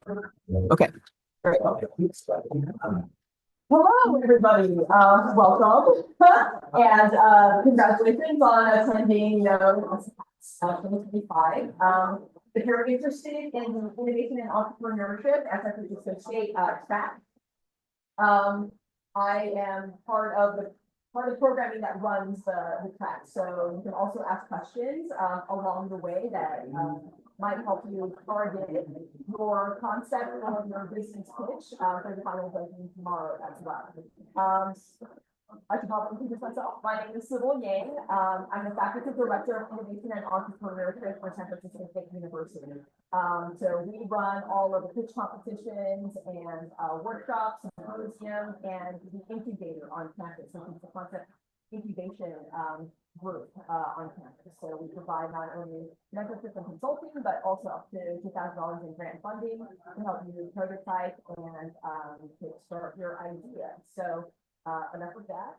Okay. Great. Hello, everybody. Welcome, and congratulations on attending, 2025. If you're interested in innovation and entrepreneurship, SFSU Associate track, I am part of programming that runs the track. So you can also ask questions along the way that might help you target your concept of your business pitch for the final version tomorrow as well. I should probably introduce myself. My name is Sybil. I'm the Faculty Director of Innovation and Entrepreneurship for San Francisco State University. So we run all of the pitch competitions and workshops, symposium, and the incubator on campus. So it's the concept incubation group on campus. So we provide not only mentorship and consulting, but also up to $2,000 in grant funding to help you prototype and start your idea. So enough of that.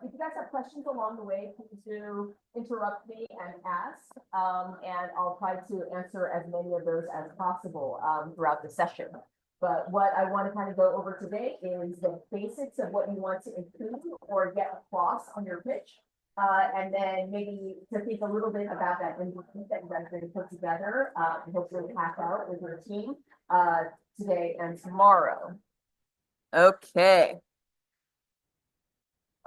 If you guys have questions along the way, please do interrupt me and ask, and I'll try to answer as many of those as possible throughout the session. But what I want to kind of go over today is the basics of what you want to include or get across on your pitch. And then maybe to think a little bit about that MVP that you guys are going to put together and hopefully pass out with your team today and tomorrow. Okay.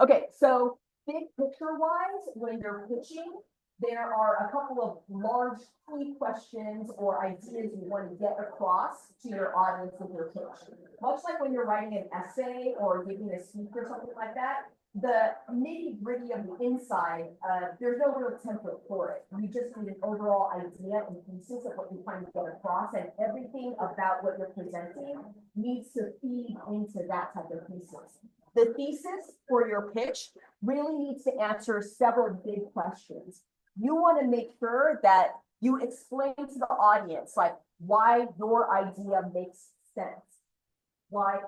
Okay, so big picture wise, when you're pitching, there are a couple of large key questions or ideas you want to get across to your audience with your pitch. Much like when you're writing an essay or giving a speech or something like that, the nitty-gritty of the inside, there's no real template for it. You just need an overall idea and thesis of what you're trying to get across, and everything about what you're presenting needs to feed into that type of thesis. The thesis for your pitch really needs to answer several big questions. You want to make sure that you explain to the audience like why your idea makes sense, why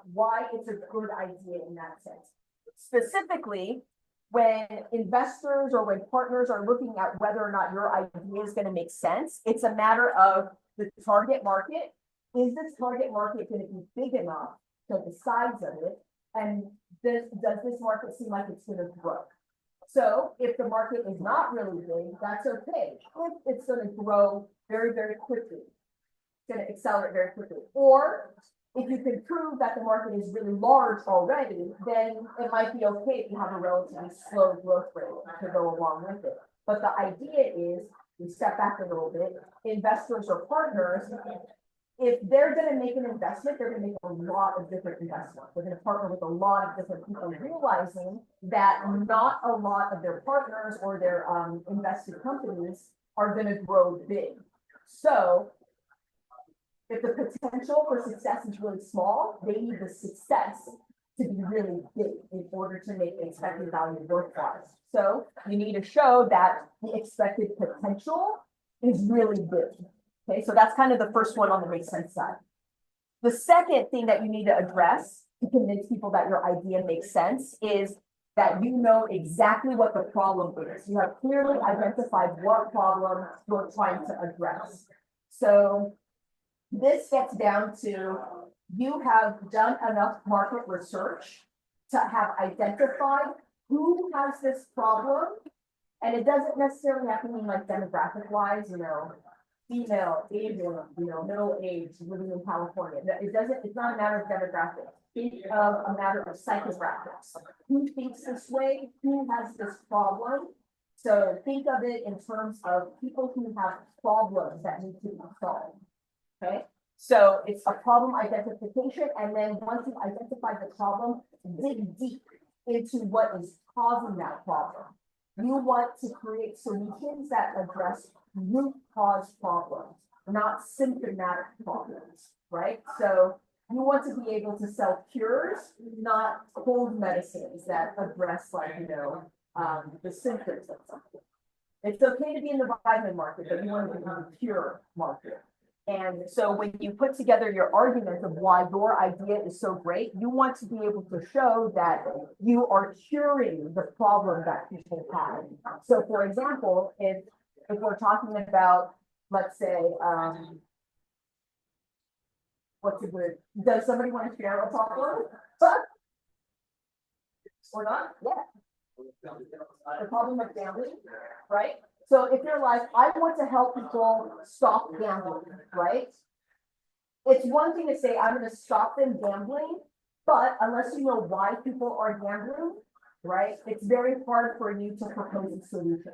it's a good idea in that sense. Specifically, when investors or when partners are looking at whether or not your idea is going to make sense, it's a matter of the target market. Is this target market going to be big enough to the size of it? And does this market seem like it's going to grow? So if the market is not really big, that's okay. If it's going to grow very, very quickly, it's going to accelerate very quickly. Or if you can prove that the market is really large already, then it might be okay if you have a relatively slow growth rate to go along with it. But the idea is, we step back a little bit, investors or partners, if they're going to make an investment, they're going to make a lot of different investments. They're going to partner with a lot of different people, realizing that not a lot of their partners or their invested companies are going to grow big. So if the potential for success is really small, they need the success to be really big in order to make the expected value worthwhile. So you need to show that the expected potential is really big. Okay, so that's kind of the first one on the make sense side. The second thing that you need to address to convince people that your idea makes sense is that you know exactly what the problem is. You have clearly identified what problem you're trying to address. So this gets down to you have done enough market research to have identified who has this problem. And it doesn't necessarily have to mean like demographic wise, female, Asian, middle age, living in California. It's not a matter of demographics. Think of a matter of psychographics. Who thinks this way? Who has this problem? So think of it in terms of people who have problems that need to be solved. Okay. So it's a problem identification. And then once you've identified the problem, dig deep into what is causing that problem. You want to create solutions that address root cause problems, not symptomatic problems, right? So you want to be able to sell cures, not cold medicines that address the symptoms of something. It's okay to be in the vitamin market, but you want to be in the cure market. And so when you put together your argument of why your idea is so great, you want to be able to show that you are curing the problem that people have. So for example, if we're talking about, let's say, What's a good, does somebody want to share a problem? Or not? Yeah. The problem of gambling, right? So if you're like, I want to help people stop gambling, right? It's one thing to say, I'm going to stop them gambling, but unless you know why people are gambling, right? It's very hard for you to propose a solution.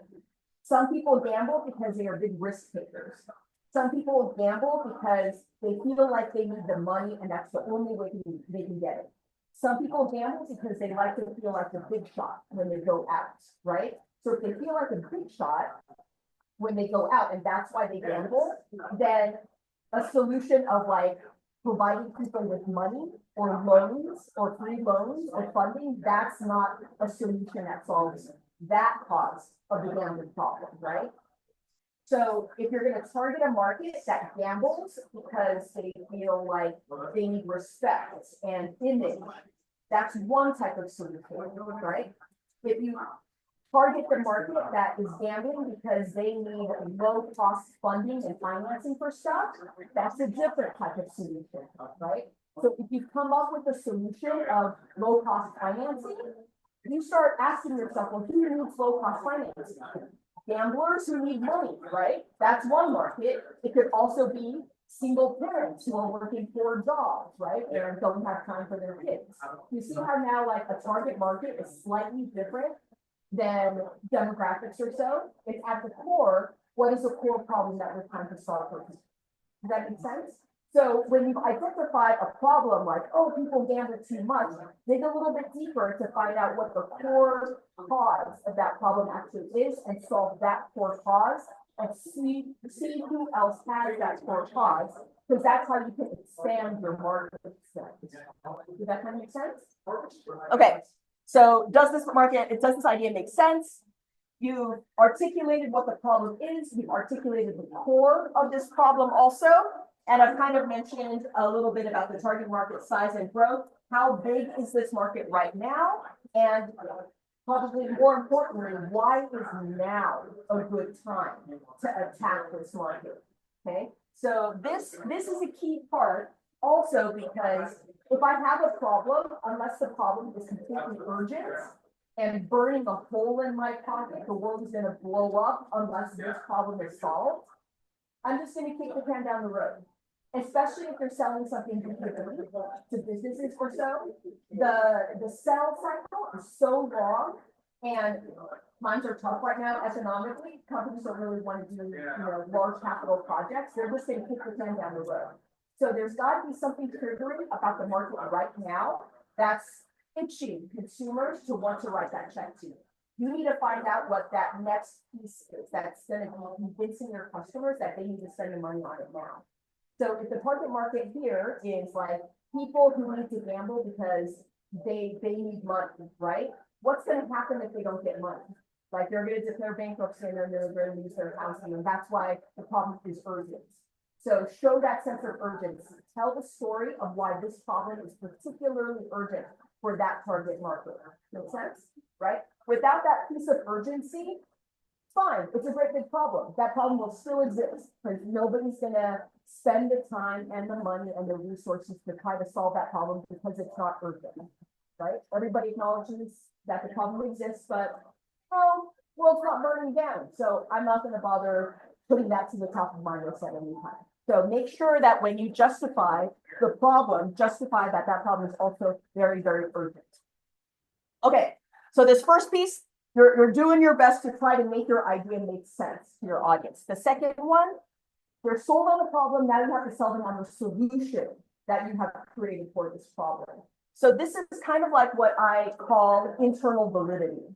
Some people gamble because they are big risk takers. Some people gamble because they feel like they need the money and that's the only way they can get it. Some people gamble because they like to feel like the big shot when they go out, right? So if they feel like a big shot when they go out and that's why they gamble, then a solution of like providing people with money or loans or free loans or funding, that's not a solution that solves that cause of the gambling problem, right? So if you're going to target a market that gambles because they feel like they need respect and image, that's one type of solution, right? If you target the market that is gambling because they need low cost funding and financing for stuff, that's a different type of solution, right? So if you come up with a solution of low cost financing, you start asking yourself, well, who needs low cost financing? Gamblers who need money, right? That's one market. It could also be single parents who are working 4 jobs, right? And don't have time for their kids. You see how now like a target market is slightly different than demographics or so? It's at the core, what is the core problem that we're trying to solve for people? Does that make sense? So when you've identified a problem like, oh, people gamble too much, dig a little bit deeper to find out what the core cause of that problem actually is and solve that core cause and see who else has that core cause, because that's how you can expand your market. Does that kind of make sense? Okay, so does this idea make sense? You've articulated what the problem is, you've articulated the core of this problem also. And I've kind of mentioned a little bit about the target market size and growth. How big is this market right now? And probably more importantly, why is now a good time to attack this market? Okay, so this is a key part also because if I have a problem, unless the problem is completely urgent and burning a hole in my pocket, the world is going to blow up unless this problem is solved. I'm just going to kick the can down the road. Especially if you're selling something to businesses or so, the sell cycle is so long, and times are tough right now economically. Companies don't really want to do large capital projects. They're just going to kick the can down the road. So there's got to be something triggering about the market right now that's itching consumers to want to write that check to. You need to find out what that next piece is that's going to be convincing your customers that they need to spend the money on it now. So if the target market here is like people who need to gamble because they need money, right? What's going to happen if they don't get money? Like they're going to declare bankruptcy and then they're going to lose their housing, and that's why the problem is urgent. So show that sense of urgency. Tell the story of why this problem is particularly urgent for that target market. Make sense? Right? Without that piece of urgency, fine, it's a great big problem. That problem will still exist because nobody's going to spend the time and the money and the resources to try to solve that problem because it's not urgent, right? Everybody acknowledges that the problem exists, but world's not burning down. So I'm not going to bother putting that to the top of my list at any time. So make sure that when you justify the problem, justify that that problem is also very, very urgent. Okay, so this first piece, you're doing your best to try to make your idea make sense to your audience. The second one, they're sold on the problem, now you have to sell them on the solution that you have created for this problem. So this is kind of like what I call internal validity.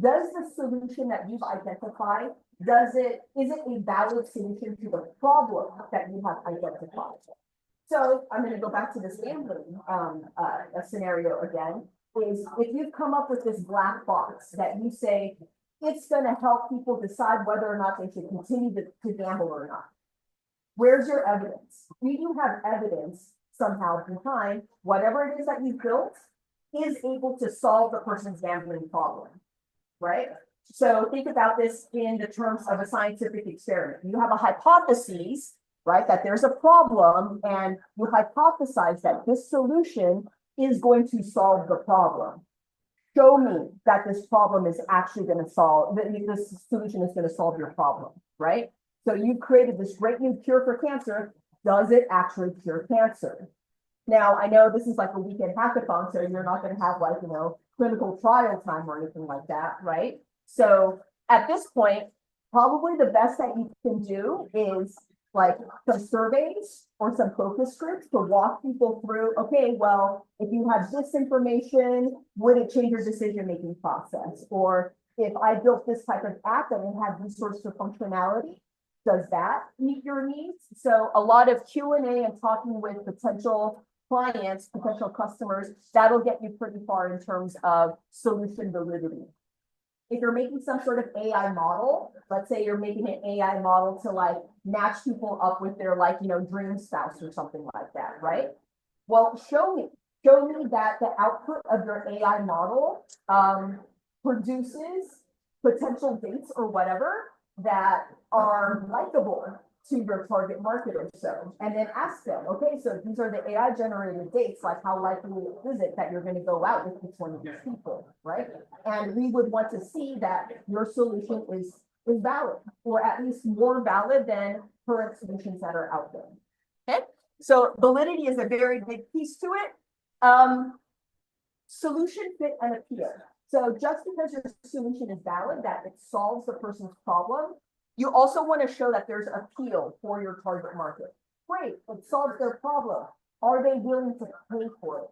Does the solution that you've identified, is it a valid solution to the problem that you have identified? So I'm going to go back to this gambling scenario again. Is if you've come up with this black box that you say it's going to help people decide whether or not they should continue to gamble or not. Where's your evidence? Do you have evidence somehow behind whatever it is that you built is able to solve the person's gambling problem, right? So think about this in the terms of a scientific experiment. You have a hypothesis right? That there's a problem and you hypothesize that this solution is going to solve the problem. Show me that this problem is actually going to solve, that this solution is going to solve your problem, right? So you've created this great new cure for cancer. Does it actually cure cancer? Now, I know this is like a weekend hackathon, so you're not going to have like, clinical trial time or anything like that, right? So at this point, probably the best that you can do is like some surveys or some focus groups to walk people through, okay, well, if you have this information, would it change your decision-making process? Or if I built this type of app and it had these sorts of functionality, does that meet your needs? So a lot of Q&A and talking with potential clients, potential customers, that'll get you pretty far in terms of solution validity. If you're making some sort of AI model, let's say you're making an AI model to like match people up with their like, dream spouse or something like that, right? Well, show me that the output of your AI model produces potential dates or whatever that are likable to your target market or so, and then ask them, okay, so these are the AI generated dates, like how likely is it that you're going to go out with each one of these people, right? And we would want to see that your solution is valid, or at least more valid than current solutions that are out there. Okay, so validity is a very big piece to it. Solution fit and appeal. So just because your solution is valid, that it solves the person's problem, you also want to show that there's appeal for your target market. Great, it solves their problem. Are they willing to pay for it?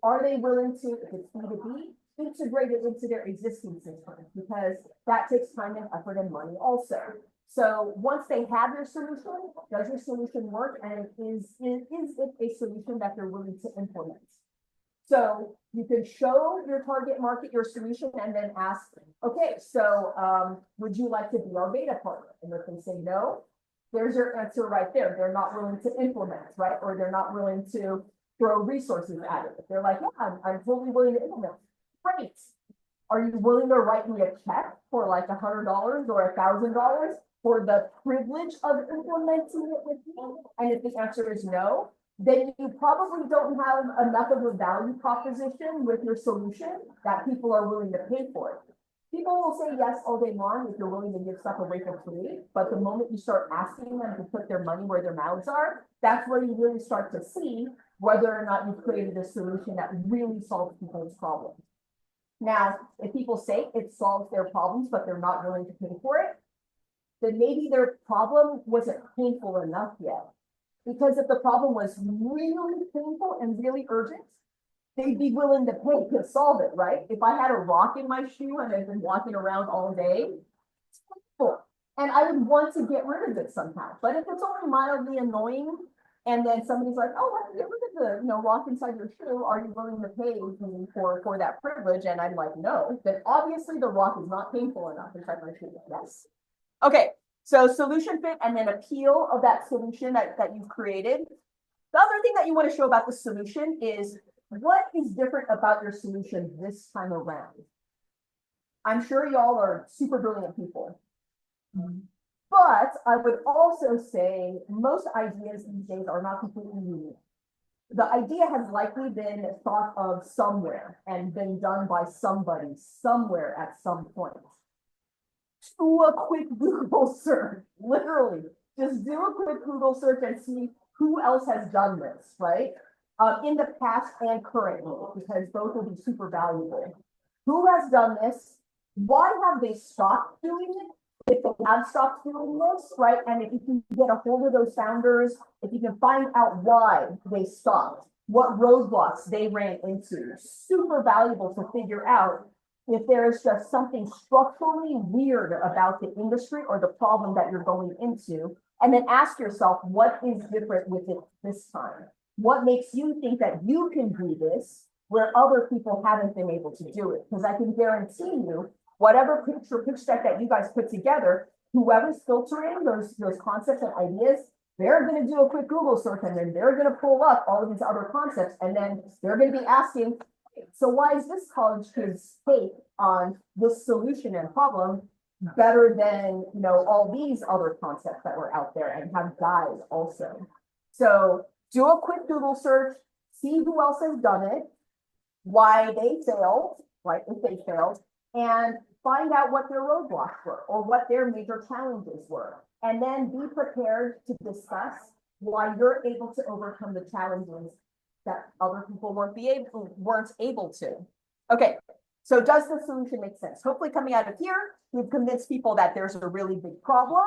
Are they willing to, if it's B2B, integrate it into their existing system? Because that takes time and effort and money also. So once they have your solution, does your solution work? And is it a solution that they're willing to implement? So you can show your target market your solution and then ask, okay, so would you like to be our beta partner? And if they say no, there's your answer right there. They're not willing to implement, right? Or they're not willing to throw resources at it. If they're like, yeah, I'm totally willing to implement. Great. Are you willing to write me a check for like $100 or $1,000 for the privilege of implementing it with me? And if the answer is no, then you probably don't have enough of a value proposition with your solution that people are willing to pay for it. People will say yes all day long if you're willing to give stuff away for free, but the moment you start asking them to put their money where their mouths are, that's where you really start to see whether or not you've created a solution that really solves people's problems. Now, if people say it solves their problems, but they're not willing to pay for it, then maybe their problem wasn't painful enough yet. Because if the problem was really painful and really urgent, they'd be willing to pay to solve it, right? If I had a rock in my shoe and I've been walking around all day, it's painful. And I would want to get rid of it somehow. But if it's only mildly annoying, and then somebody's like, oh, let me get rid of the rock inside your shoe, are you willing to pay me for that privilege? And I'm like, no, then obviously the rock is not painful enough inside my shoe. Yes. Okay. So solution fit and then appeal of that solution that you've created. The other thing that you want to show about the solution is what is different about your solution this time around. I'm sure y'all are super brilliant people. But I would also say most ideas these days are not completely unique. The idea has likely been thought of somewhere and been done by somebody somewhere at some point. Do a quick Google search, literally. Just do a quick Google search and see who else has done this, right? In the past and currently, because both will be super valuable. Who has done this? Why have they stopped doing it? If they have stopped doing this, right? And if you can get a hold of those founders, if you can find out why they stopped, what roadblocks they ran into, super valuable to figure out if there is just something structurally weird about the industry or the problem that you're going into, and then ask yourself, what is different with it this time? What makes you think that you can do this where other people haven't been able to do it? Because I can guarantee you, whatever pitch deck that you guys put together, whoever's filtering those concepts and ideas, they're going to do a quick Google search and then they're going to pull up all of these other concepts, and then they're going to be asking, so why is this college kid's take on this solution and problem better than, you know, all these other concepts that were out there and have guides also. So do a quick Google search, see who else has done it, why they failed, right, if they failed, and find out what their roadblocks were or what their major challenges were. And then be prepared to discuss why you're able to overcome the challenges that other people weren't able to. Okay, so does the solution make sense? Hopefully coming out of here, we've convinced people that there's a really big problem.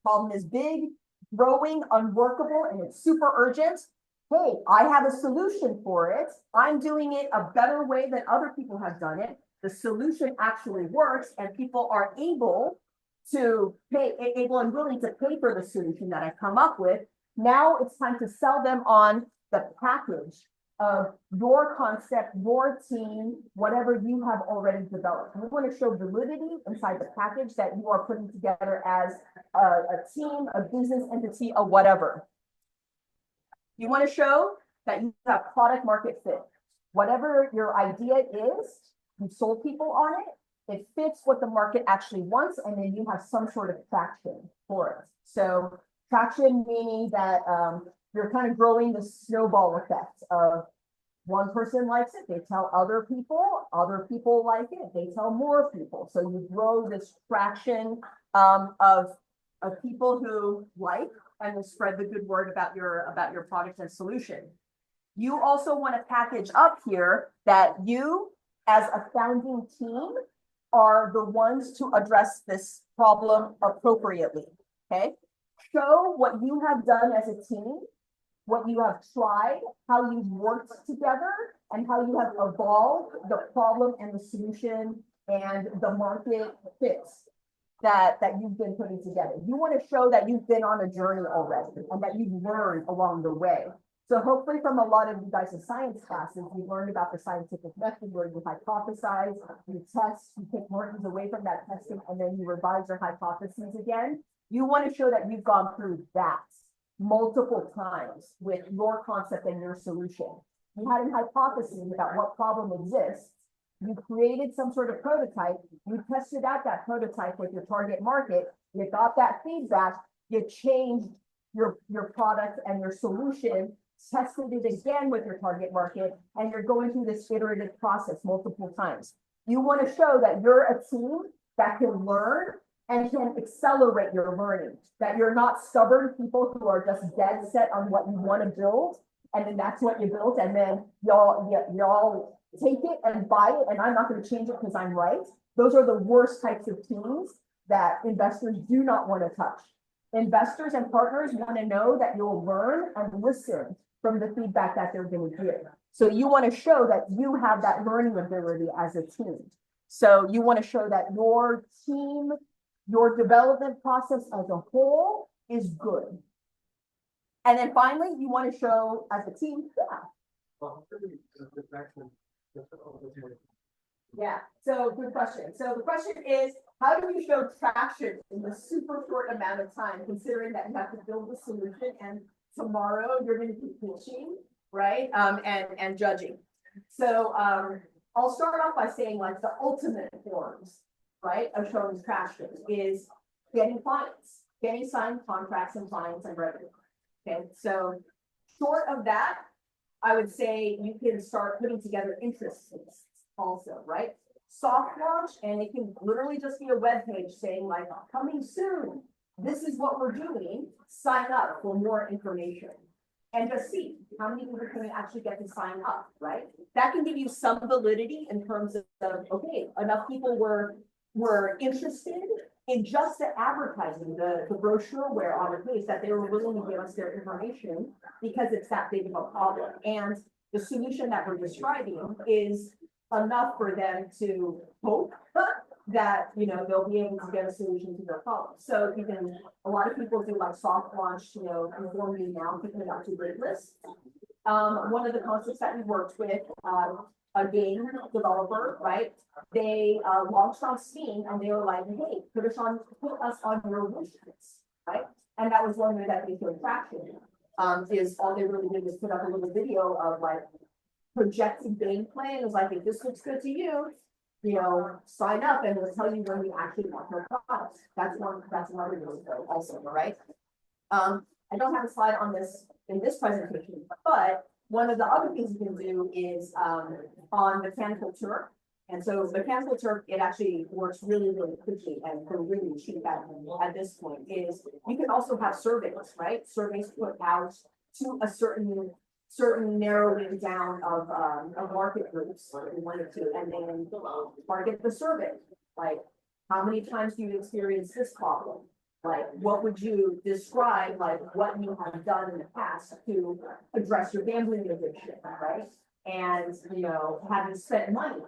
Problem is big, growing, unworkable, and it's super urgent. Hey, I have a solution for it. I'm doing it a better way than other people have done it. The solution actually works and people are able to pay, able and willing to pay for the solution that I've come up with. Now it's time to sell them on the package of your concept, your team, whatever you have already developed. We want to show validity inside the package that you are putting together as a team, a business entity, or whatever. You want to show that you have product market fit. Whatever your idea is, you sold people on it, it fits what the market actually wants, and then you have some sort of traction for it. So traction meaning that you're kind of growing the snowball effect of one person likes it, they tell other people like it, they tell more people. So you grow this traction of people who like and will spread the good word about your product and solution. You also want to package up here that you, as a founding team, are the ones to address this problem appropriately. Okay, show what you have done as a team, what you have tried, how you've worked together, and how you have evolved the problem and the solution and the market fits that you've been putting together. You want to show that you've been on a journey already and that you've learned along the way. So hopefully from a lot of you guys in science classes, you learned about the scientific method where you hypothesize, you test, you take markings away from that testing, and then you revise your hypotheses again. You want to show that you've gone through that multiple times with your concept and your solution. You had a hypothesis about what problem exists. You created some sort of prototype. You tested out that prototype with your target market. You got that feedback. You changed your product and your solution, tested it again with your target market, and you're going through this iterative process multiple times. You want to show that you're a team that can learn and can accelerate your learning, that you're not stubborn people who are just dead set on what you want to build, and then that's what you built, and then y'all take it and buy it, and I'm not going to change it because I'm right. Those are the worst types of teams that investors do not want to touch. Investors and partners want to know that you'll learn and listen from the feedback that they're going to give. So you want to show that you have that learning ability as a team. So you want to show that your team, your development process as a whole is good. And then finally, you want to show as a team, yeah, so good question. So the question is, how do we show traction in the super short amount of time, considering that you have to build the solution and tomorrow you're going to be pitching, right? And judging. So I'll start off by saying like the ultimate forms, right, of showing traction is getting clients, getting signed contracts and clients and revenue. Okay, so short of that, I would say you can start putting together interest lists also, right? Soft launch, and it can literally just be a web page saying like, coming soon, this is what we're doing, sign up for more information. And just see how many people can actually get to sign up, right? That can give you some validity in terms of, okay, enough people were interested in just the advertising, the brochure where on the page that they were willing to give us their information because it's that big of a problem. And the solution that we're describing is enough for them to hope that, you know, they'll be able to get a solution to their problem. So you can, a lot of people do like soft launch, you know, inform me now, picking it up to wait list. One of the concepts that we worked with, a game developer, right? They launched on Steam and they were like, hey, put us on your wish list, right? And that was one way that they showed traction. Is all they really did was put up a little video of like projecting gameplay. It was like, if this looks good to you, sign up and we'll tell you when you actually want your products. That's another way to go also, right? I don't have a slide on this in this presentation, but one of the other things you can do is on Mechanical Turk. And so Mechanical Turk, it actually works really, really quickly and for really cheap at this point is you can also have surveys, right? Surveys put out to a certain narrowing down of market groups, one or two, and then target the survey. Like, how many times do you experience this problem? Like, what would you describe, like, what you have done in the past to address your gambling addiction, right? And, have you spent money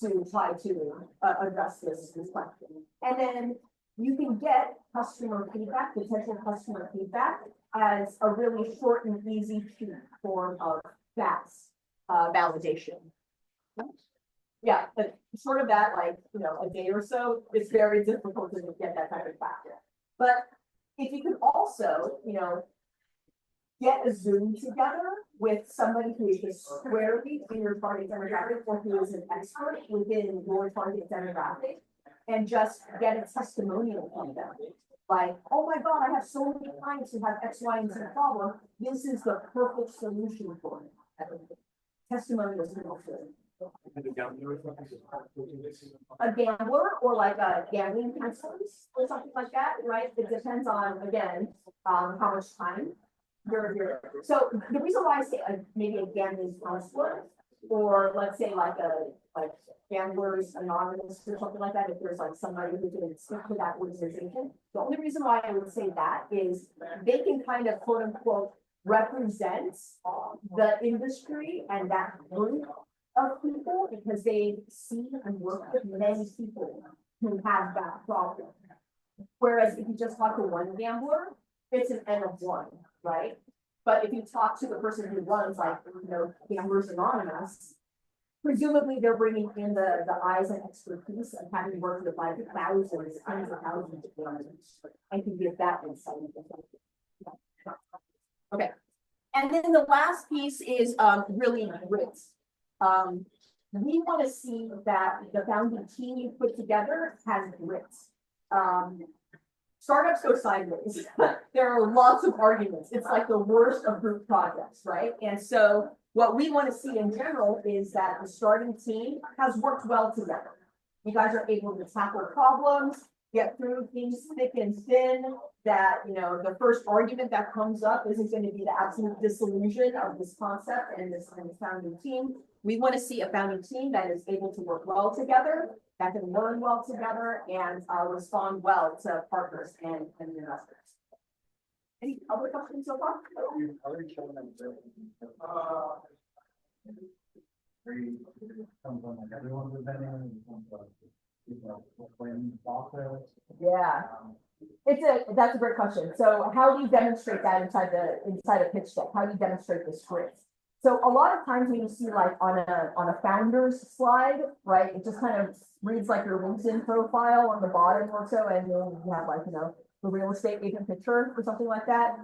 to try to address this question? And then you can get customer feedback, potential customer feedback, as a really short and easy form of fast validation. Yeah, but short of that, like, a day or so, it's very difficult to get that type of factor. But if you could also, get a Zoom together with somebody who is just squarely in your target demographic or who is an expert within your target demographic and just get a testimonial from them. Like, oh my God, I have so many clients who have X, Y, and Z problem. This is the perfect solution for it. Testimonial is good. A gambler or like a gambling counselors or something like that, right? It depends on, again, how much time you're. So the reason why I say maybe a gambling counselor or let's say like Gamblers Anonymous or something like that, if there's like somebody who can speak to that organization. The only reason why I would say that is they can kind of quote unquote represent the industry and that group of people because they see and work with many people who have that problem. Whereas if you just talk to one gambler, it's an N of one, right? But if you talk to the person who runs like, Gamblers Anonymous, presumably they're bringing in the eyes and expertise of having worked with like thousands, tens of thousands of gambblers and can give that insight. Okay. And then the last piece is really grit. We want to see that the founding team you put together has grit. Startups go sideways. There are lots of arguments. It's like the worst of group projects, right? And so what we want to see in general is that the starting team has worked well together. You guys are able to tackle problems, get through things thick and thin, that, the first argument that comes up isn't going to be the absolute disillusion of this concept and this founding team. We want to see a founding team that is able to work well together, that can learn well together, and respond well to partners and investors. Any other questions so far? Yeah, that's a great question. So how do you demonstrate that inside a pitch deck? How do you demonstrate the script? So a lot of times when you see like on a founder's slide, right, it just kind of reads like your LinkedIn profile on the bottom or so, and then you have like, the real estate agent picture or something like that.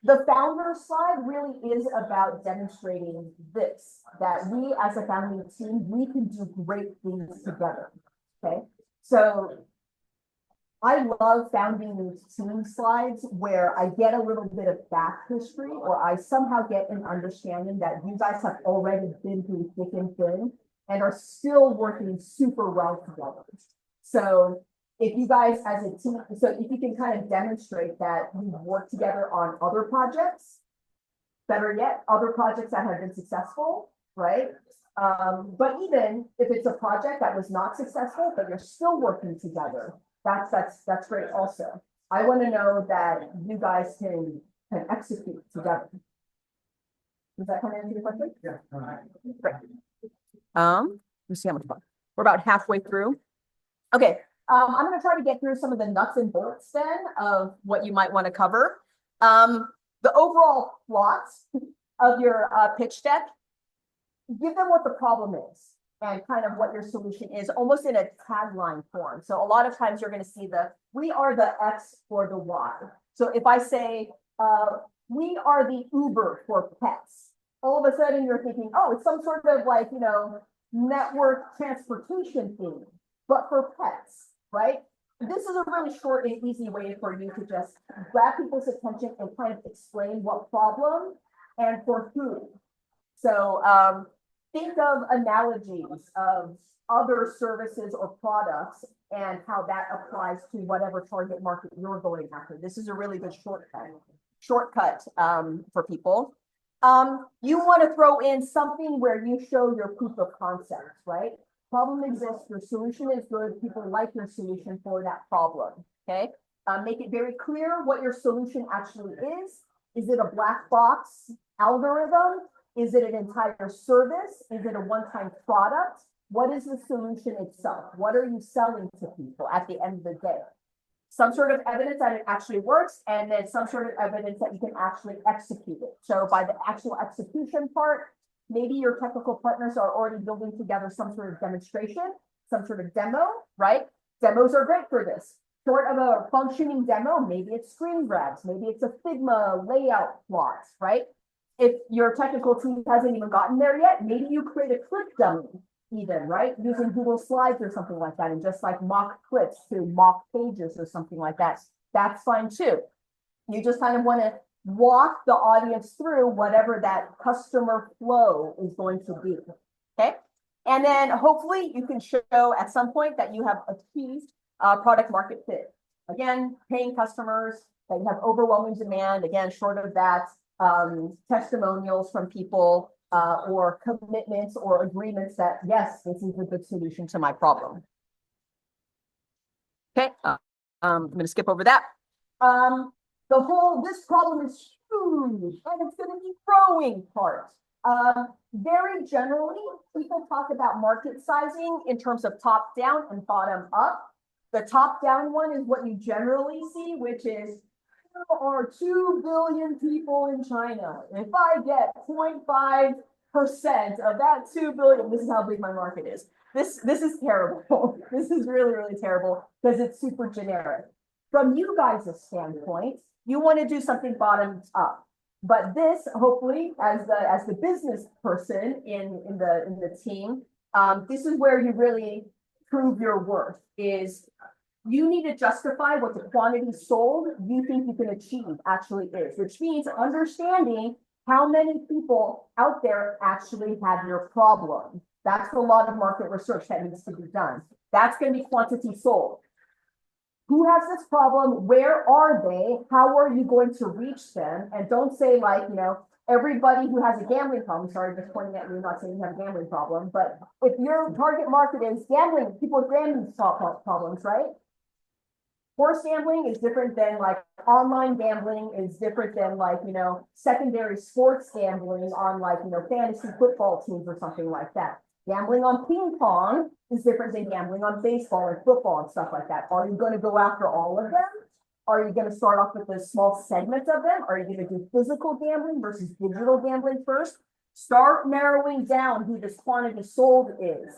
The founder slide really is about demonstrating this, that we as a founding team, we can do great things together, okay? So I love founding team slides where I get a little bit of back history or I somehow get an understanding that you guys have already been through thick and thin and are still working super well together. So if you guys as a team, so if you can kind of demonstrate that we work together on other projects, better yet, other projects that have been successful, right? But even if it's a project that was not successful, but you're still working together, that's great also. I want to know that you guys can execute together. Does that kind of answer your question? Yeah. Great. Let's see how much fun. We're about halfway through. Okay. I'm going to try to get through some of the nuts and bolts then of what you might want to cover. The overall plot of your pitch deck, give them what the problem is and kind of what your solution is, almost in a tagline form. So a lot of times you're going to see we are the X or the Y. So if I say, we are the Uber for pets, all of a sudden you're thinking, oh, it's some sort of like, network transportation theme, but for pets, right? This is a really short and easy way for you to just grab people's attention and kind of explain what problem and for who. So think of analogies of other services or products and how that applies to whatever target market you're going after. This is a really good shortcut for people. You want to throw in something where you show your proof of concept, right? Problem exists, your solution is good, people like your solution for that problem, okay? Make it very clear what your solution actually is. Is it a black box algorithm? Is it an entire service? Is it a one-time product? What is the solution itself? What are you selling to people at the end of the day? Some sort of evidence that it actually works, and then some sort of evidence that you can actually execute it. So by the actual execution part, maybe your technical partners are already building together some sort of demonstration, some sort of demo, right? Demos are great for this. Short of a functioning demo, maybe it's screen grabs, maybe it's a Figma layout plot, right? If your technical team hasn't even gotten there yet, maybe you create a clip dummy even, right? Using Google Slides or something like that, and just like mock clips to mock pages or something like that. That's fine too. You just kind of want to walk the audience through whatever that customer flow is going to be, okay? And then hopefully you can show at some point that you have achieved product market fit. Again, paying customers, that you have overwhelming demand, again, short of that, testimonials from people or commitments or agreements that, yes, this is a good solution to my problem. Okay, I'm going to skip over that. This problem is huge and it's going to be growing part. Very generally, people talk about market sizing in terms of top down and bottom up. The top down one is what you generally see, which is there are 2 billion people in China. If I get 0.5% of that 2 billion, this is how big my market is. This is terrible. This is really, really terrible because it's super generic. From you guys' standpoint, you want to do something bottoms up. But this, hopefully, as the business person in the team, this is where you really prove your worth. Is you need to justify what the quantity sold you think you can achieve actually is, which means understanding how many people out there actually have your problem. That's a lot of market research that needs to be done. That's going to be quantity sold. Who has this problem? Where are they? How are you going to reach them? And don't say like, everybody who has a gambling problem, sorry, just pointing at you, not saying you have a gambling problem, but if your target market is gambling, people with gambling problems, right? Horse gambling is different than like online gambling is different than like, secondary sports gambling on like, fantasy football teams or something like that. Gambling on ping pong is different than gambling on baseball and football and stuff like that. Are you going to go after all of them? Are you going to start off with a small segment of them? Are you going to do physical gambling versus digital gambling first? Start narrowing down who this quantity sold is.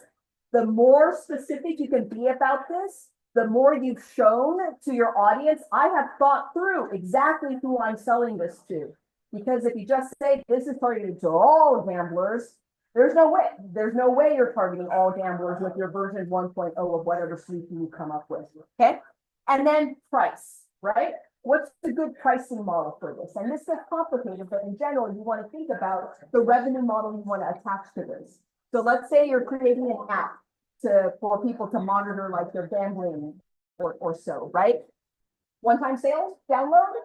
The more specific you can be about this, the more you've shown to your audience, I have thought through exactly who I'm selling this to. Because if you just say this is targeted to all gamblers, there's no way you're targeting all gamblers with your version 1.0 of whatever solution you come up with. Okay. And then price, right? What's the good pricing model for this? And this gets complicated, but in general, you want to think about the revenue model you want to attach to this. So let's say you're creating an app for people to monitor like their gambling or so, right? One-time sales, download?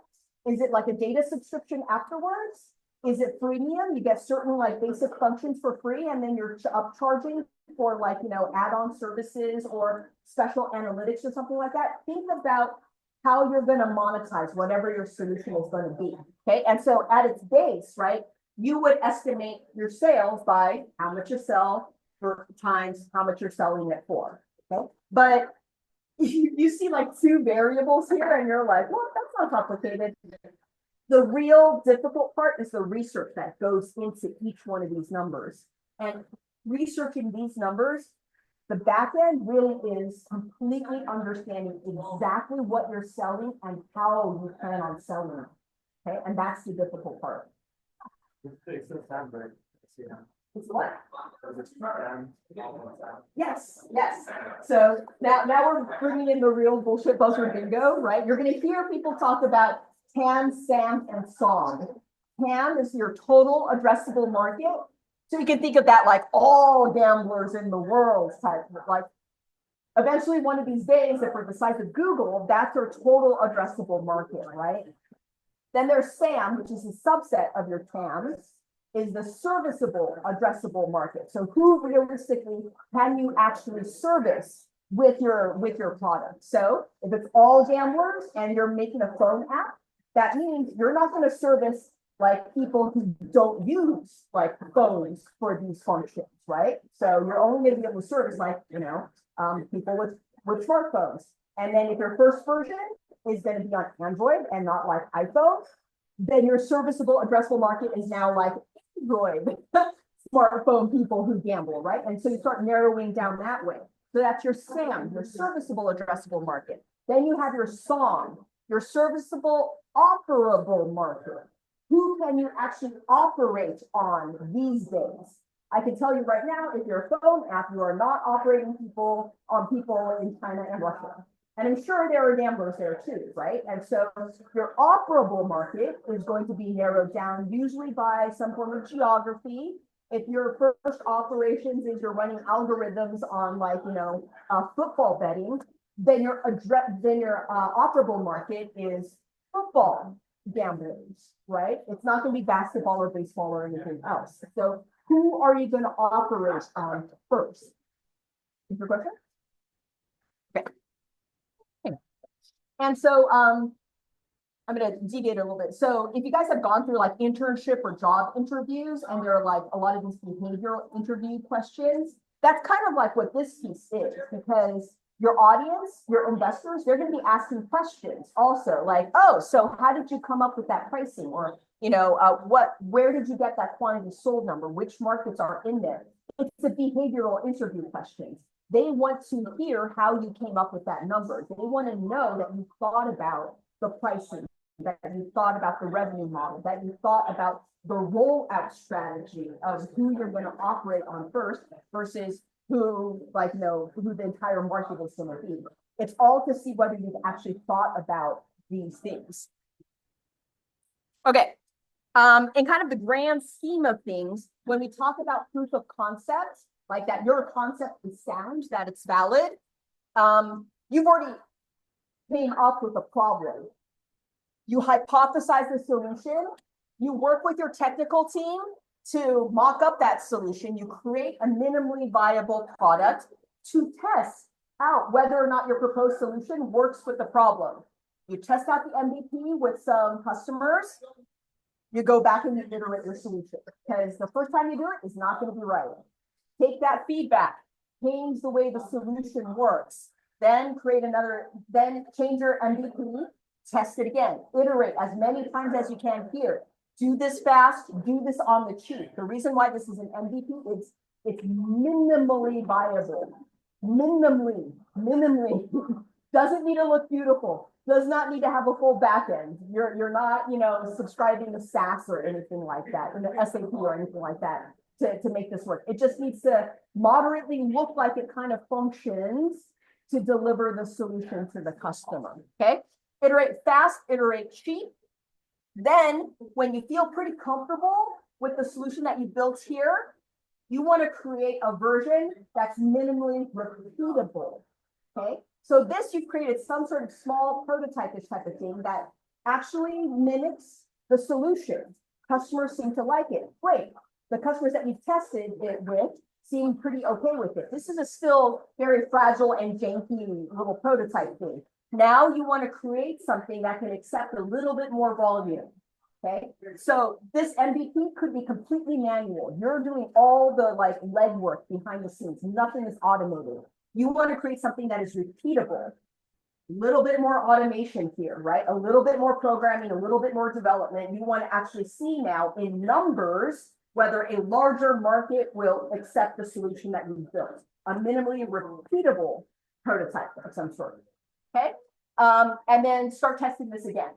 Is it like a data subscription afterwards? Is it freemium? You get certain like basic functions for free, and then you're upcharging for like, add-on services or special analytics or something like that. Think about how you're going to monetize whatever your solution is going to be. Okay. And so at its base, right, you would estimate your sales by how much you sell for times how much you're selling it for. Okay. But you see like 2 variables here and you're like, well, that's not complicated. The real difficult part is the research that goes into each one of these numbers. And researching these numbers, the back end really is completely understanding exactly what you're selling and how you plan on selling it. Okay, and that's the difficult part. It's what? Yes, yes. So now we're bringing in the real bullshit buzzword bingo, right? You're going to hear people talk about TAM, SAM, and SOM. TAM is your total addressable market. So you can think of that like all gamblers in the world type, like eventually one of these days, if we're the size of Google, that's our total addressable market, right? Then there's SAM, which is a subset of your TAM, is the serviceable addressable market. So who realistically can you actually service with your product? So if it's all gamblers and you're making a phone app, that means you're not going to service like people who don't use like phones for these functions, right? So you're only going to be able to service like, people with smartphones. And then if your first version is going to be on Android and not like iPhone, then your serviceable addressable market is now like Android smartphone people who gamble, right? And so you start narrowing down that way. So that's your SAM, your serviceable addressable market. Then you have your SOM, your serviceable operable market. Who can you actually operate on these days? I can tell you right now, if you're a phone app, you are not operating people in China and Russia. And I'm sure there are gamblers there too, right? And so your operable market is going to be narrowed down usually by some form of geography. If your first operations is you're running algorithms on like, football betting, then your operable market is football gamblers, right? It's not going to be basketball or baseball or anything else. So who are you going to operate on first? Is your question? Okay. And so I'm going to deviate a little bit. So if you guys have gone through like internship or job interviews and there are like a lot of these behavioral interview questions, that's kind of like what this piece is, because your audience, your investors, they're going to be asking questions also like, oh, so how did you come up with that pricing? Or, where did you get that quantity sold number? Which markets are in there? It's a behavioral interview questions. They want to hear how you came up with that number. They want to know that you thought about the pricing, that you thought about the revenue model, that you thought about the rollout strategy of who you're going to operate on first versus who the entire market is going to be. It's all to see whether you've actually thought about these things. Okay. In kind of the grand scheme of things, when we talk about proof of concept, like that your concept is sound, that it's valid, you've already came up with a problem. You hypothesize the solution, you work with your technical team to mock up that solution, you create a minimally viable product to test out whether or not your proposed solution works with the problem. You test out the MVP with some customers, you go back and you iterate your solution, because the first time you do it is not going to be right. Take that feedback, change the way the solution works, then change your MVP, test it again, iterate as many times as you can here. Do this fast, do this on the cheap. The reason why this is an MVP is it's minimally viable. Minimally. Doesn't need to look beautiful. Does not need to have a full back end. You're not, subscribing to SaaS or anything like that, or the SAP or anything like that to make this work. It just needs to moderately look like it kind of functions to deliver the solution to the customer. Okay. Iterate fast, iterate cheap. Then when you feel pretty comfortable with the solution that you built here, you want to create a version that's minimally repeatable. Okay. So this, you've created some sort of small prototype-ish type of thing that actually mimics the solution. Customers seem to like it. Great. The customers that you've tested it with seem pretty okay with it. This is a still very fragile and janky little prototype thing. Now you want to create something that can accept a little bit more volume. Okay. So this MVP could be completely manual. You're doing all the legwork behind the scenes. Nothing is automated. You want to create something that is repeatable. A little bit more automation here, right? A little bit more programming, a little bit more development. You want to actually see now in numbers whether a larger market will accept the solution that you built. A minimally repeatable prototype of some sort. Okay. And then start testing this again.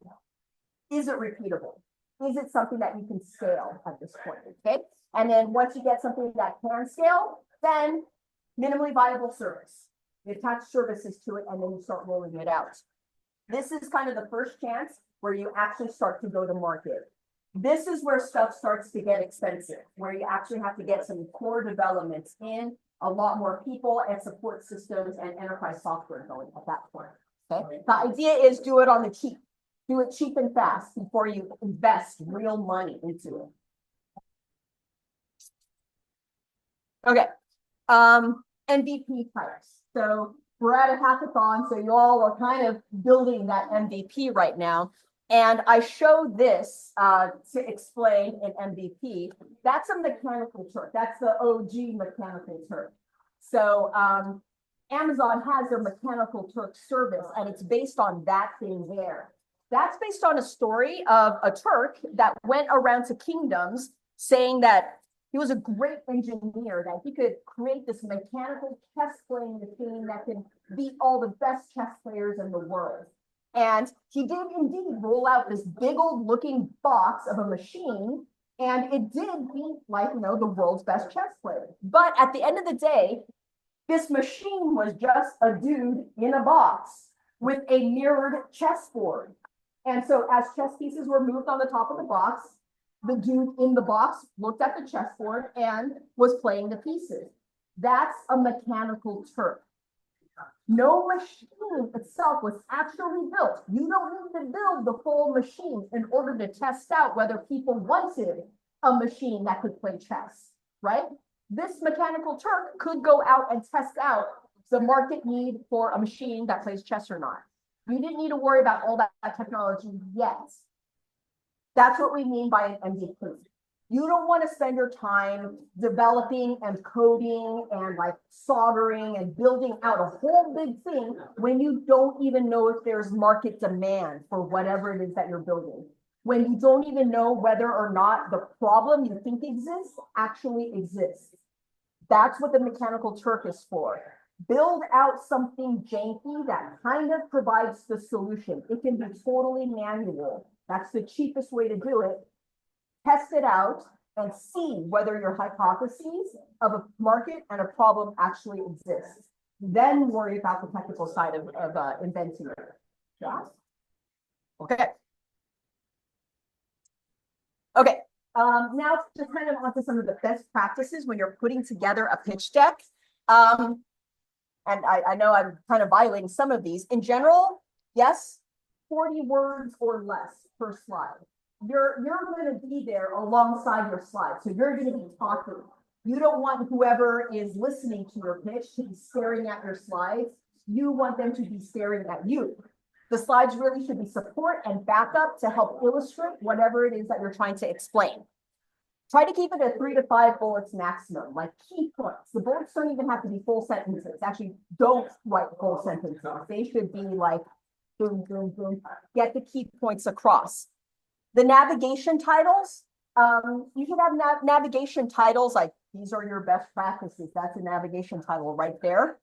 Is it repeatable? Is it something that you can scale at this point? Okay. And then once you get something that can scale, then minimally viable service. You attach services to it and then you start rolling it out. This is kind of the first chance where you actually start to go to market. This is where stuff starts to get expensive, where you actually have to get some core developments in, a lot more people and support systems and enterprise software going at that point. Okay. The idea is do it on the cheap. Do it cheap and fast before you invest real money into it. Okay. MVP types. So we're at a hackathon, so you all are kind of building that MVP right now. And I showed this to explain an MVP. That's a mechanical Turk. That's the OG mechanical Turk. So Amazon has their mechanical Turk service, and it's based on that thing there. That's based on a story of a Turk that went around to kingdoms saying that he was a great engineer, that he could create this mechanical chess playing machine that could beat all the best chess players in the world. And he did indeed roll out this big old looking box of a machine, and it did beat, like, you know, the world's best chess player. But at the end of the day, this machine was just a dude in a box with a mirrored chessboard. And so as chess pieces were moved on the top of the box, the dude in the box looked at the chessboard and was playing the pieces. That's a mechanical Turk. No machine itself was actually built. You don't need to build the full machine in order to test out whether people wanted a machine that could play chess, right? This mechanical Turk could go out and test out the market need for a machine that plays chess or not. You didn't need to worry about all that technology yet. That's what we mean by an MVP. You don't want to spend your time developing and coding and like soldering and building out a whole big thing when you don't even know if there's market demand for whatever it is that you're building. When you don't even know whether or not the problem you think exists actually exists. That's what the mechanical Turk is for. Build out something janky that kind of provides the solution. It can be totally manual. That's the cheapest way to do it. Test it out and see whether your hypotheses of a market and a problem actually exist. Then worry about the technical side of inventing it. Yeah. Okay. Okay. Now just kind of onto some of the best practices when you're putting together a pitch deck. And I know I'm kind of violating some of these. In general, yes, 40 words or less per slide. You're going to be there alongside your slide. So you're going to be talking. You don't want whoever is listening to your pitch to be staring at your slides. You want them to be staring at you. The slides really should be support and backup to help illustrate whatever it is that you're trying to explain. Try to keep it at 3 to 5 bullets maximum, like key points. The bullets don't even have to be full sentences. Actually, don't write full sentences. They should be like, boom, boom, boom. Get the key points across. The navigation titles, you should have navigation titles like, these are your best practices. That's a navigation title right there.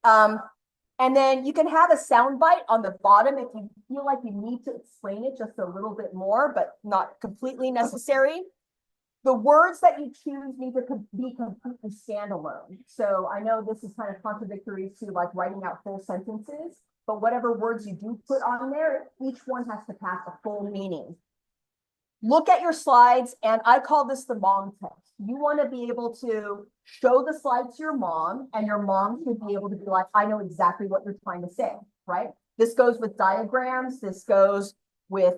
And then you can have a soundbite on the bottom if you feel like you need to explain it just a little bit more, but not completely necessary. The words that you choose need to be completely standalone. So I know this is kind of contradictory to like writing out full sentences, but whatever words you do put on there, each one has to pass a full meaning. Look at your slides, and I call this the mom test. You want to be able to show the slides to your mom, and your mom should be able to be like, I know exactly what you're trying to say, right? This goes with diagrams. This goes with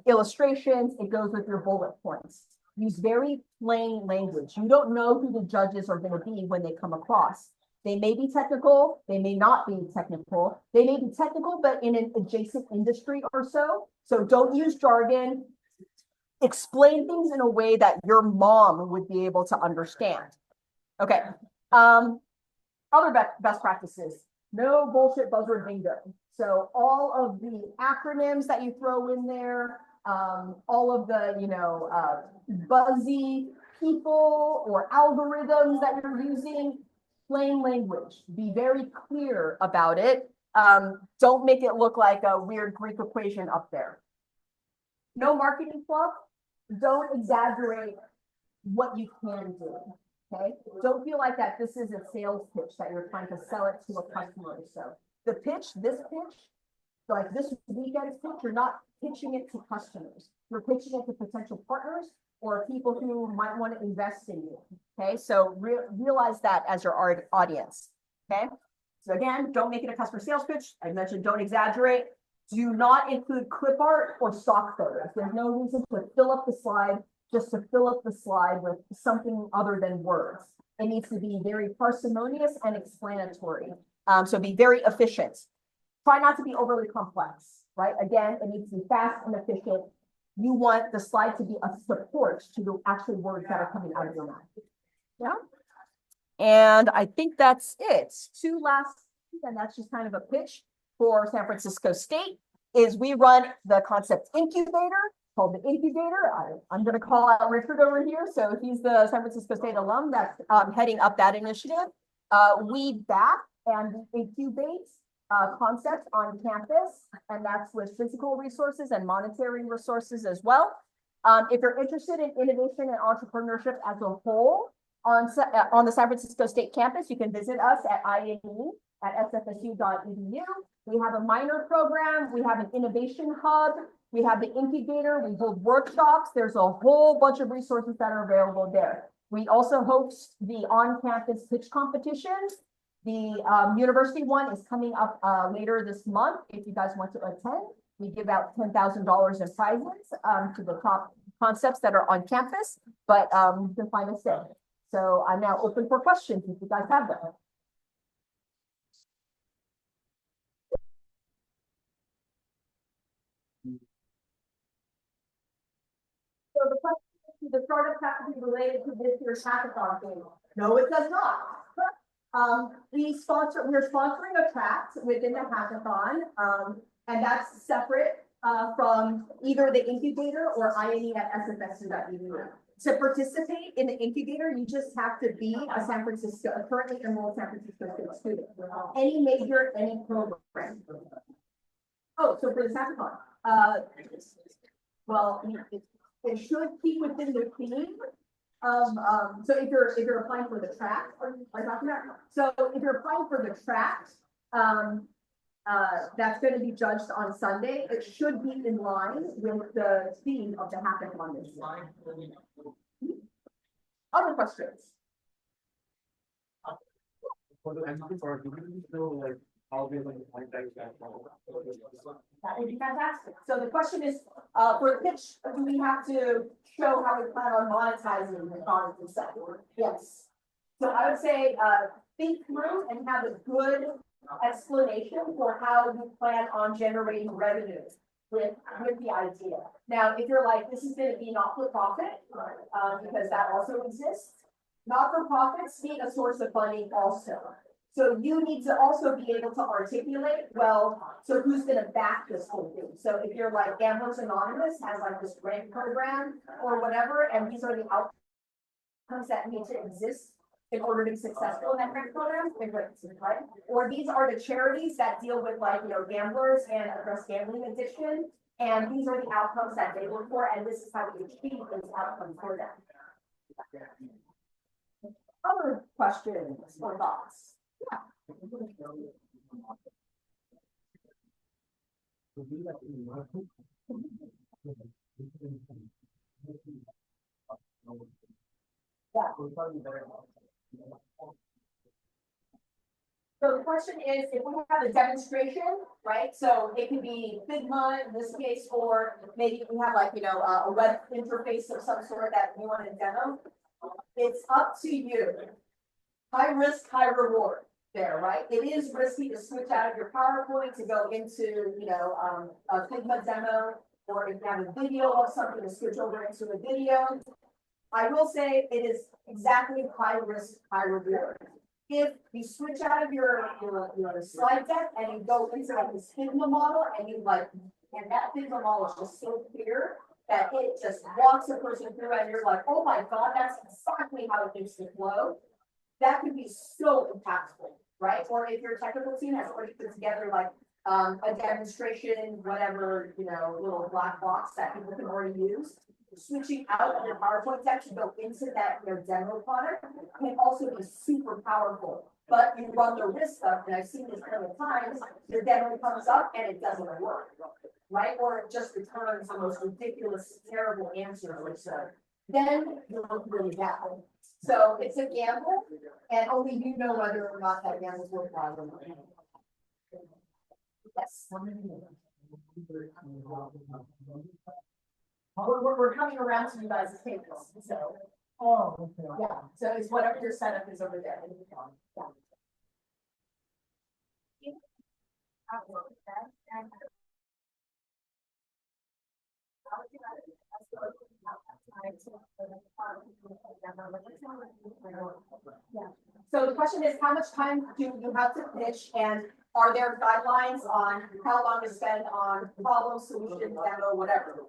illustrations. It goes with your bullet points. Use very plain language. You don't know who the judges are going to be when they come across. They may be technical. They may not be technical. They may be technical, but in an adjacent industry or so. So don't use jargon. Explain things in a way that your mom would be able to understand. Okay. Other best practices. No bullshit buzzword bingo. So all of the acronyms that you throw in there, all of the, buzzy people or algorithms that you're using, plain language. Be very clear about it. Don't make it look like a weird Greek equation up there. No marketing fluff. Don't exaggerate what you can do. Okay, don't feel like that this is a sales pitch that you're trying to sell it to a customer. So the pitch, this pitch, like this weekend's pitch, you're not pitching it to customers. You're pitching it to potential partners or people who might want to invest in you. Okay, so realize that as your audience. Okay, so again, don't make it a customer sales pitch. I mentioned don't exaggerate. Do not include clip art or stock photos. There's no reason to fill up the slide just to fill up the slide with something other than words. It needs to be very parsimonious and explanatory. So be very efficient. Try not to be overly complex, right? Again, it needs to be fast and efficient. You want the slide to be a support to the actual words that are coming out of your mouth. Yeah. And I think that's it. Two last, and that's just kind of a pitch for San Francisco State, is we run the concept incubator called the incubator. I'm going to call out Richard over here. So he's the San Francisco State alum that's heading up that initiative. We back and incubate concepts on campus, and that's with physical resources and monetary resources as well. If you're interested in innovation and entrepreneurship as a whole on the San Francisco State campus, you can visit us at INE at sfsu.edu. We have a minor program. We have an innovation hub. We have the incubator. We hold workshops. There's a whole bunch of resources that are available there. We also host the on-campus pitch competitions. The university one is coming up later this month. If you guys want to attend, we give out $10,000 in prizes to the top concepts that are on campus, but you can find us there. So I'm now open for questions if you guys have them. So the question is, the startup have to be related to this year's hackathon thing? No, it does not. We're sponsoring a track within the hackathon, and that's separate from either the incubator or INE at sfsu.edu. To participate in the incubator, you just have to be a currently enrolled San Francisco State student. Any major, any program. Oh, so for the hackathon, well, it should keep within the theme of so if you're applying for the track, so if you're applying for the track, that's going to be judged on Sunday. It should be in line with the theme of the hackathon this year. Other questions? For the or do we know like how we like monetize that? That would be fantastic. So the question is, for the pitch, do we have to show how we plan on monetizing the product itself? Yes. So I would say think through and have a good explanation for how you plan on generating revenue with the idea. Now, if you're like, this is going to be not-for-profit, because that also exists, not-for-profits need a source of funding also. So you need to also be able to articulate, well, so who's going to back this whole thing? So if you're like Gamblers Anonymous has like this grant program or whatever, and these are the outcomes that need to exist in order to be successful in that grant program, right? Or these are the charities that deal with like, gamblers and address gambling addiction. And these are the outcomes that they look for, and this is how we achieve those outcomes for them. Other questions or thoughts? Yeah. So the question is, if we have a demonstration, right? So it could be Figma in this case, or maybe we have like, a web interface of some sort that we want to demo. It's up to you. High risk, high reward there, right? It is risky to switch out of your PowerPoint to go into, a Figma demo, or if you have a video of something to switch over into a video. I will say it is exactly high risk, high reward. If you switch out of your slide deck and you go into like this Figma model and and that Figma model is just so clear that it just walks a person through and you're like, oh my God, that's exactly how it needs to flow. That could be so impactful, right? Or if your technical team has already put together like a demonstration, whatever, little black box that people can already use. switching out of your PowerPoint deck to go into that, demo product can also be super powerful. But you run the risk of, and I've seen this plenty of times, your demo comes up and it doesn't work, right? Or it just returns the most ridiculous, terrible answer or so. Then you look really bad. So it's a gamble, and only you know whether or not that gamble is worthwhile or not. Yes. We're coming around to you guys' tables, so. Oh, okay. Yeah, so it's whatever your setup is over there. Yeah. Yeah. So the question is, how much time do you have to pitch, and are there guidelines on how long to spend on problem, solution, demo, whatever?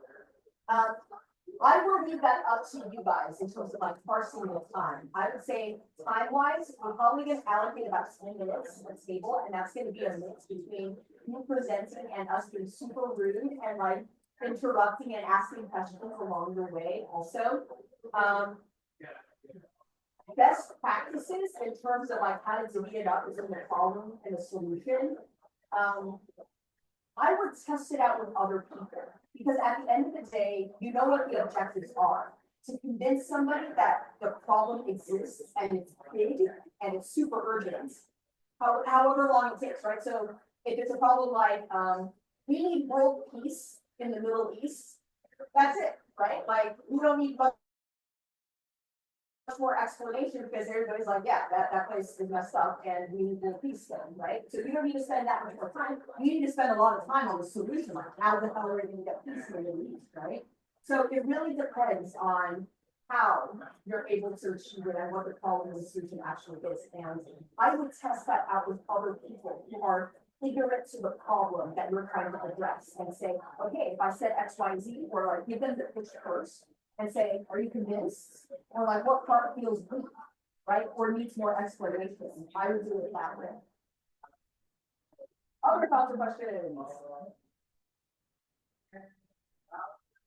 I will leave that up to you guys in terms of like parsing the time. I would say time-wise, we're probably going to allocate about 10 minutes at table, and that's going to be a mix between you presenting and us being super rude and like interrupting and asking questions along the way also. Best practices in terms of like how to divvy it up is in the problem and the solution. I would test it out with other people, because at the end of the day, you know what the objectives are. To convince somebody that the problem exists and it's big and it's super urgent, however long it takes, right? So if it's a problem like, we need world peace in the Middle East, that's it, right? Like, we don't need much more explanation, because everybody's like, yeah, that place is messed up and we need world peace then, right? So you don't need to spend that much more time. You need to spend a lot of time on the solution, like how the hell are we going to get peace in the Middle East, right? So it really depends on how you're able to achieve it and what the problem and the solution actually is. And I would test that out with other people who are ignorant to the problem that you're trying to address, and say, okay, if I said X, Y, Z, or like give them the pitch first and say, are you convinced? Or like, what part feels weak, right? Or needs more explanation? I would do it that way. Other thoughts or questions?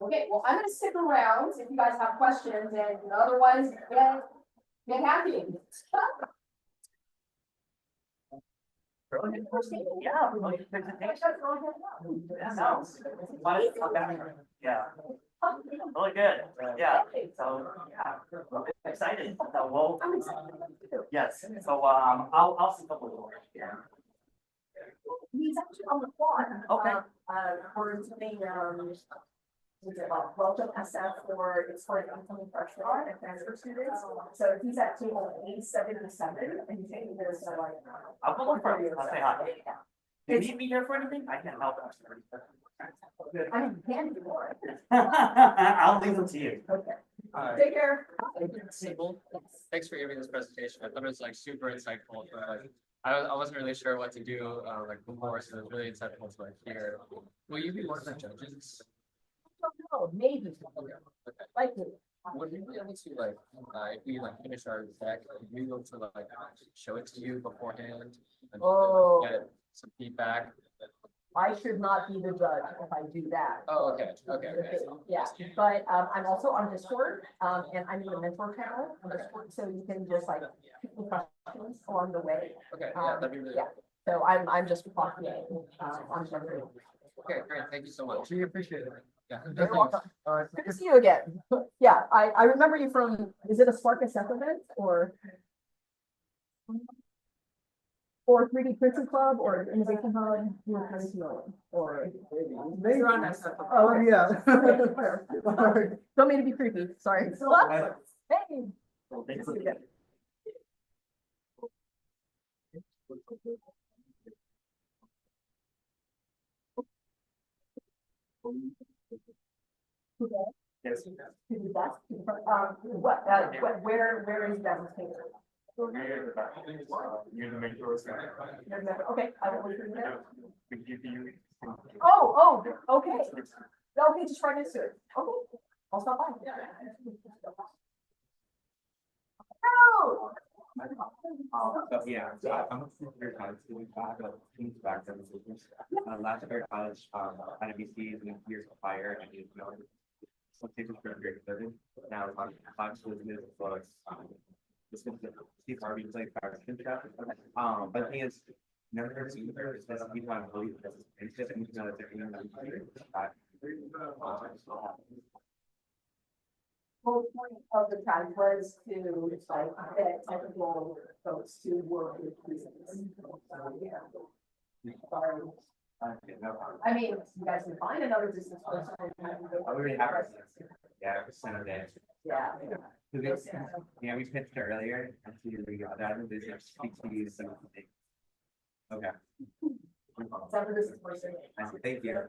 Okay, well, I'm gonna stick around if you guys have questions, and otherwise, get happy. Yeah. Yeah. Really good. Yeah. So yeah, I'm excited. So we'll. I'm excited. Yes. So I'll see a couple more. Yeah. He's actually on the quad. Okay. We're doing is it like welcome SF for it's for incoming freshmen and transfer students. So he's at table 877, and he's taking this like. I'll go look for you. I'll say hi. Do you need me here for anything? I can help. I mean, can do more. I'll leave them to you. Okay. Take care. Sybil, thanks for giving this presentation. I thought it was like super insightful. But, like, I wasn't really sure what to do like before, so it was really insightful to like hear. Will you be one of the judges? I don't know, maybe. Likely. Would we be able to like if we like finish our deck, would we be able to like show it to you beforehand and Oh. get some feedback? I should not be the judge if I do that. Oh, okay. Yeah, but I'm also on Discord, and I'm in the mentor channel on Discord, so you can just like keep the questions along the way. Okay, yeah, that'd be really Yeah. So I'm just talking on Discord. okay, great. Thank you so much. We appreciate it. Yeah. You're welcome. Good to see you again. Yeah, I remember you from, is it a Spark SF event or 3D Printing Club or Innovation Hub? You were kind of familiar, or Maybe. you're on SF. Oh, yeah. Don't mean to be creepy, sorry. Hey. Good to see you again. Yes. Where is that? So you're the mentor. Okay, I will leave it there. We give you. Oh, okay. Okay, just right next to it. Okay, I'll stop by. Oh. So yeah, so I'm a senior college student, so I have a team's background in last year college, NBC is in years prior, and you know, Locations for grade 7. Now, I'm to the books. This is Steve Harvey's like practice stuff. But the thing is, never heard of either. It's just people I believe it's just another thing. Whole point of the challenge was to like get technical folks to work with business. Sorry. I mean, you guys can find another business person. I already have our yeah, center day. Yeah. Yeah, we pitched it earlier. Actually, we got that in business. Speak to you. Okay. Except for this person. Thank you.